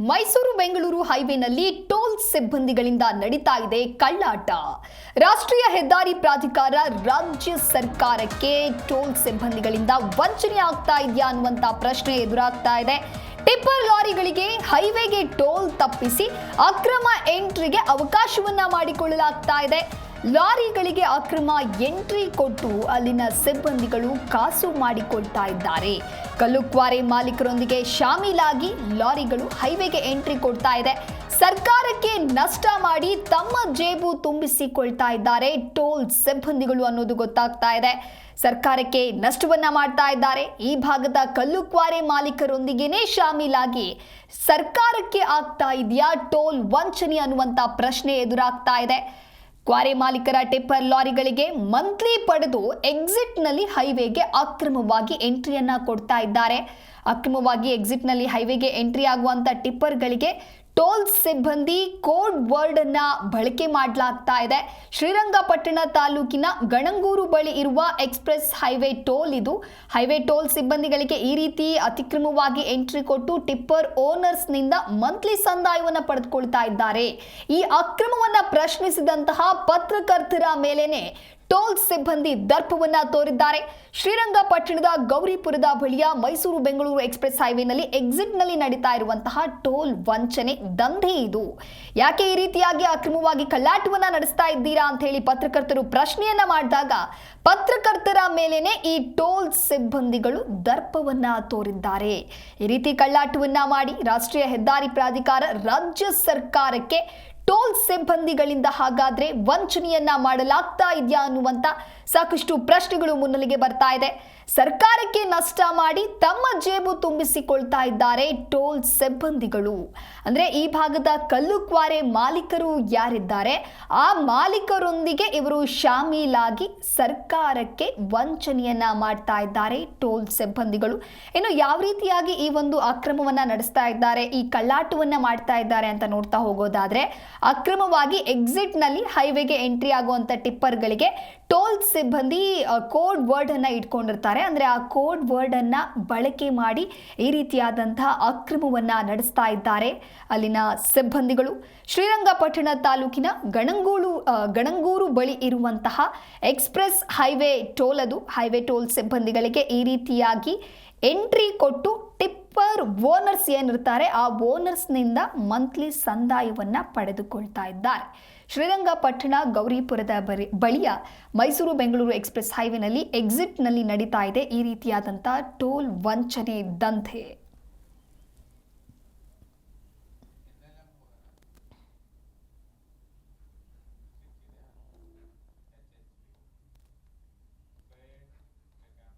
Mysuru Bengaluru ಹೈವೇನಲ್ಲಿ toll ಸಿಬ್ಬಂದಿಗಳಿಂದ ನಡೀತಾ ಇದೆ ಕಳ್ಳಾಟ. ರಾಷ್ಟ್ರೀಯ ಹೆದ್ದಾರಿ ಪ್ರಾಧಿಕಾರ ರಾಜ್ಯ ಸರ್ಕಾರಕ್ಕೆ ಟೋಲ್ ಸಿಬ್ಬಂದಿಗಳಿಂದ ವಂಚನೆ ಆಗ್ತಾ ಇದೆಯಾ ಅನ್ನುವಂತ ಪ್ರಶ್ನೆ ಎದುರಾಗ್ತಾ ಇದೆ. ಟಿಪ್ಪರ್ ಲಾರಿಗಳಿಗೆ ಹೈವೇಗೆ ಟೋಲ್ ತಪ್ಪಿಸಿ ಅಕ್ರಮ ಎಂಟ್ರಿಗೆ ಅವಕಾಶವನ್ನ ಮಾಡಿಕೊಳ್ಳಲಾಗ್ತಾ ಇದೆ. ಲಾರಿಗಳಿಗೆ ಅಕ್ರಮ ಎಂಟ್ರಿ ಕೊಟ್ಟು ಅಲ್ಲಿನ ಸಿಬ್ಬಂದಿಗಳು ಕಾಸು ಮಾಡಿಕೊಳ್ತಾ ಇದ್ದಾರೆ. ಕಲ್ಲುಕ್ವಾರೆ ಮಾಲೀಕರೊಂದಿಗೆ ಶಾಮೀಲಾಗಿ ಲಾರಿಗಳು ಹೈವೇಗೆ ಎಂಟ್ರಿ ಕೊಡ್ತಾ ಇದೆ. ಸರ್ಕಾರಕ್ಕೆ ನಷ್ಟ ಮಾಡಿ ತಮ್ಮ ಜೇಬು ತುಂಬಿಸಿಕೊಳ್ತಾ ಇದ್ದಾರೆ ಟೋಲ್ ಸಿಬ್ಬಂದಿಗಳು ಅನ್ನೋದು ಗೊತ್ತಾಗ್ತಾ ಇದೆ. ಸರ್ಕಾರಕ್ಕೆ ನಷ್ಟವನ್ನ ಮಾಡ್ತಾ ಇದ್ದಾರೆ. ಈ ಭಾಗದ ಕಲ್ಲುಕ್ವಾರೆ ಮಾಲೀಕರೊಂದಿಗೇನೆ ಶಾಮೀಲಾಗಿ ಸರ್ಕಾರಕ್ಕೆ ಆಗ್ತಾ ಇದೆಯಾ ಟೋಲ್ ವಂಚನೆ ಅನ್ನುವಂತ ಪ್ರಶ್ನೆ ಎದುರಾಗ್ತಾ ಇದೆ. ಕ್ವಾರೆ ಮಾಲೀಕರ ಟಿಪ್ಪರ್ ಲಾರಿಗಳಿಗೆ ಮಂತ್ಲಿ ಪಡೆದು ಎಕ್ಸಿಟ್ನಲ್ಲಿ ಹೈವೇಗೆ ಅಕ್ರಮವಾಗಿ ಎಂಟ್ರಿಯನ್ನ ಕೊಡ್ತಾ ಇದ್ದಾರೆ. ಅಕ್ರಮವಾಗಿ ಎಕ್ಸಿಟ್ನಲ್ಲಿ ಹೈವೇಗೆ ಎಂಟ್ರಿ ಆಗುವಂತ ಟಿಪ್ಪರ್ಗಳಿಗೆ ಟೋಲ್ ಸಿಬ್ಬಂದಿ ಕೋಡ್ ವರ್ಡ್ ಅನ್ನ ಬಳಕೆ ಮಾಡಲಾಗ್ತಾ ಇದೆ. ಶ್ರೀರಂಗಪಟ್ಟಣ ತಾಲೂಕಿನ ಗಣಂಗೂರು ಬಳಿ ಇರುವ ಎಕ್ಸ್ಪ್ರೆಸ್ ಹೈವೇ ಟೋಲ್ ಇದು. ಹೈವೇ ಟೋಲ್ ಸಿಬ್ಬಂದಿಗಳಿಗೆ ಈ ರೀತಿ ಅತಿಕ್ರಮವಾಗಿ ಎಂಟ್ರಿ ಕೊಟ್ಟು ಟಿಪ್ಪರ್ ಓನರ್ಸ್ ನಿಂದ ಮಂತ್ಲಿ ಸಂದಾಯವನ್ನು ಪಡೆದುಕೊಳ್ತಾ ಇದ್ದಾರೆ. ಈ ಅಕ್ರಮವನ್ನ ಪ್ರಶ್ನಿಸಿದಂತಹ ಪತ್ರಕರ್ತರ ಮೇಲೇನೆ ಟೋಲ್ ಸಿಬ್ಬಂದಿ ದರ್ಪವನ್ನ ತೋರಿದ್ದಾರೆ. ಶ್ರೀರಂಗಪಟ್ಟಣದ ಗೌರಿಪುರದ ಬಳಿಯ ಮೈಸೂರು ಬೆಂಗಳೂರು ಎಕ್ಸ್ಪ್ರೆಸ್ ಹೈವೇನಲ್ಲಿ ಎಕ್ಸಿಟ್ನಲ್ಲಿ ನಡೀತಾ ಇರುವಂತಹ ಟೋಲ್ ವಂಚನೆ ದಂಧೆ ಇದು. ಯಾಕೆ ಈ ರೀತಿಯಾಗಿ ಅಕ್ರಮವಾಗಿ ಕಳ್ಳಾಟವನ್ನ ನಡೆಸ್ತಾ ಇದ್ದೀರಾ ಅಂತ ಹೇಳಿ ಪತ್ರಕರ್ತರು ಪ್ರಶ್ನೆಯನ್ನ ಮಾಡಿದಾಗ ಪತ್ರಕರ್ತರ ಮೇಲೇನೆ ಈ ಟೋಲ್ ಸಿಬ್ಬಂದಿಗಳು ದರ್ಪವನ್ನ ತೋರಿದ್ದಾರೆ. ಈ ರೀತಿ ಕಳ್ಳಾಟವನ್ನ ಮಾಡಿ ರಾಷ್ಟ್ರೀಯ ಹೆದ್ದಾರಿ ಪ್ರಾಧಿಕಾರ ರಾಜ್ಯ ಸರ್ಕಾರಕ್ಕೆ ಟೋಲ್ ಸಿಬ್ಬಂದಿಗಳಿಂದ ಹಾಗಾದ್ರೆ ವಂಚನೆಯನ್ನ ಮಾಡಲಾಗ್ತಾ ಇದೆಯಾ ಅನ್ನುವಂತ ಸಾಕಷ್ಟು ಪ್ರಶ್ನೆಗಳು ಮುನ್ನೆಲೆಗೆ ಬರ್ತಾ ಇದೆ. ಸರ್ಕಾರಕ್ಕೆ ನಷ್ಟ ಮಾಡಿ ತಮ್ಮ ಜೇಬು ತುಂಬಿಸಿಕೊಳ್ತಾ ಇದ್ದಾರೆ ಟೋಲ್ ಸಿಬ್ಬಂದಿಗಳು. ಅಂದ್ರೆ ಈ ಭಾಗದ ಕಲ್ಲುಕ್ವಾರೆ ಮಾಲೀಕರು ಯಾರಿದ್ದಾರೆ ಆ ಮಾಲೀಕರೊಂದಿಗೆ ಇವರು ಶಾಮೀಲಾಗಿ ಸರ್ಕಾರಕ್ಕೆ ವಂಚನೆಯನ್ನ ಮಾಡ್ತಾ ಇದ್ದಾರೆ ಟೋಲ್ ಸಿಬ್ಬಂದಿಗಳು. ಇನ್ನು ಯಾವ ರೀತಿಯಾಗಿ ಈ ಒಂದು ಅಕ್ರಮವನ್ನ ನಡೆಸ್ತಾ ಇದ್ದಾರೆ, ಈ ಕಳ್ಳಾಟವನ್ನ ಮಾಡ್ತಾ ಇದ್ದಾರೆ ಅಂತ ನೋಡ್ತಾ ಹೋಗೋದಾದ್ರೆ ಅಕ್ರಮವಾಗಿ ಎಕ್ಸಿಟ್ ನಲ್ಲಿ ಹೈವೇಗೆ ಎಂಟ್ರಿ ಆಗುವಂತ ಟಿಪ್ಪರ್ಗಳಿಗೆ ಟೋಲ್ ಸಿಬ್ಬಂದಿ ಕೋಡ್ ವರ್ಡ್ ಅನ್ನ ಇಟ್ಕೊಂಡಿರ್ತಾರೆ. ಅಂದ್ರೆ ಆ ಕೋಡ್ ವರ್ಡ್ ಅನ್ನ ಬಳಕೆ ಮಾಡಿ ಈ ರೀತಿಯಾದಂತಹ ಅಕ್ರಮವನ್ನ ನಡೆಸ್ತಾ ಇದ್ದಾರೆ ಅಲ್ಲಿನ ಸಿಬ್ಬಂದಿಗಳು. ಶ್ರೀರಂಗಪಟ್ಟಣ ತಾಲೂಕಿನ ಗಣಂಗೂರು ಬಳಿ ಇರುವಂತಹ ಎಕ್ಸ್ಪ್ರೆಸ್ ಹೈವೇ ಟೋಲ್ ಅದು. ಹೈವೇ ಟೋಲ್ ಸಿಬ್ಬಂದಿಗಳಿಗೆ ಈ ರೀತಿಯಾಗಿ ಎಂಟ್ರಿ ಕೊಟ್ಟು ಟಿಪ್ಪರ್ ಓನರ್ಸ್ ಏನಿರ್ತಾರೆ ಆ ಓನರ್ಸ್ನಿಂದ ಮಂತ್ಲಿ ಸಂದಾಯವನ್ನ ಪಡೆದುಕೊಳ್ತಾ ಇದ್ದಾರೆ. ಶ್ರೀರಂಗಪಟ್ಟಣ ಗೌರಿಪುರದ ಬಳಿಯ ಮೈಸೂರು ಬೆಂಗಳೂರು ಎಕ್ಸ್ಪ್ರೆಸ್ ಹೈವೇನಲ್ಲಿ ಎಕ್ಸಿಟ್ನಲ್ಲಿ ನಡೀತಾ ಇದೆ ಈ ರೀತಿಯಾದಂಥ ಟೋಲ್ ವಂಚನೆ ದಂಧೆ.